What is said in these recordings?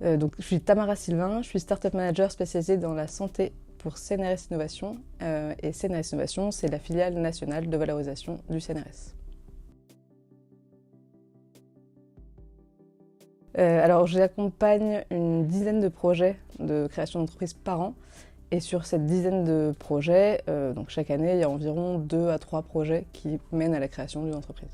Donc, je suis Tamara Sylvain, je suis Startup Manager spécialisée dans la santé pour CNRS Innovation. Et CNRS Innovation, c'est la filiale nationale de valorisation du CNRS. Alors, j'accompagne une dizaine de projets de création d'entreprise par an. Et sur cette dizaine de projets, donc chaque année, il y a environ 2 à 3 projets qui mènent à la création d'une entreprise.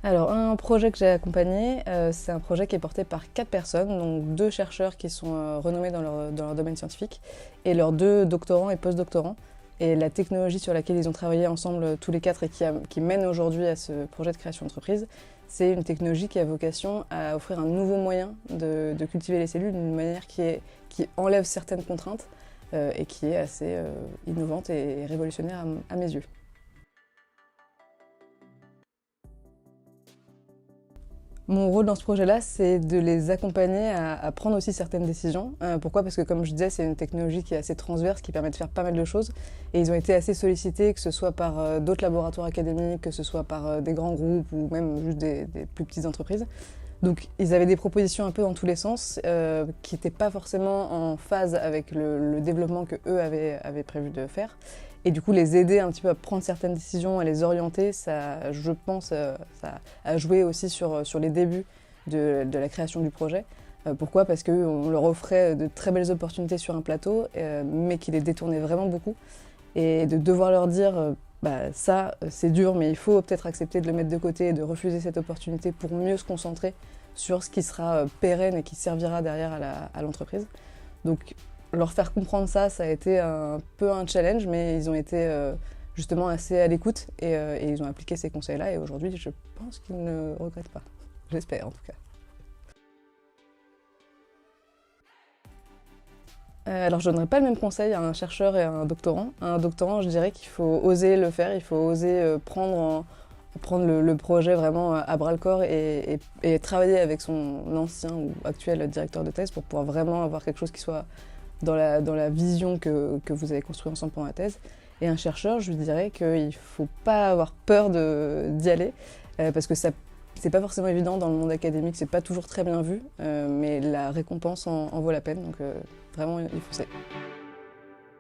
Alors, un projet que j'ai accompagné, c'est un projet qui est porté par 4 personnes, donc 2 chercheurs qui sont renommés dans leur domaine scientifique, et leurs 2 doctorants et post-doctorants. Et la technologie sur laquelle ils ont travaillé ensemble tous les 4 et qui mène aujourd'hui à ce projet de création d'entreprise, c'est une technologie qui a vocation à offrir un nouveau moyen de cultiver les cellules d'une manière qui enlève certaines contraintes et qui est assez innovante et révolutionnaire à mes yeux. Mon rôle dans ce projet-là, c'est de les accompagner à prendre aussi certaines décisions. Pourquoi ? Parce que comme je disais, c'est une technologie qui est assez transverse, qui permet de faire pas mal de choses. Et ils ont été assez sollicités, que ce soit par d'autres laboratoires académiques, que ce soit par des grands groupes ou même juste des plus petites entreprises. Donc ils avaient des propositions un peu dans tous les sens, qui n'étaient pas forcément en phase avec le développement que eux avaient prévu de faire. Et du coup, les aider un petit peu à prendre certaines décisions, à les orienter, ça, je pense, ça a joué aussi sur les débuts de la création du projet. Pourquoi ? Parce qu'on leur offrait de très belles opportunités sur un plateau, mais qui les détournaient vraiment beaucoup. Et de devoir leur dire, ça, c'est dur, mais il faut peut-être accepter de le mettre de côté et de refuser cette opportunité pour mieux se concentrer sur ce qui sera pérenne et qui servira derrière à l'entreprise. Donc, leur faire comprendre ça, ça a été un peu un challenge, mais ils ont été justement assez à l'écoute et ils ont appliqué ces conseils-là. Et aujourd'hui, je pense qu'ils ne regrettent pas. J'espère en tout cas. Alors, je ne donnerais pas le même conseil à un chercheur et à un doctorant. À un doctorant, je dirais qu'il faut oser le faire, il faut oser prendre le projet vraiment à bras-le-corps et travailler avec son ancien ou actuel directeur de thèse pour pouvoir vraiment avoir quelque chose qui soit dans la vision que vous avez construite ensemble pendant la thèse. Et un chercheur, je lui dirais qu'il ne faut pas avoir peur d'y aller, parce que c'est pas forcément évident dans le monde académique, c'est pas toujours très bien vu, mais la récompense en vaut la peine, donc vraiment il faut ça.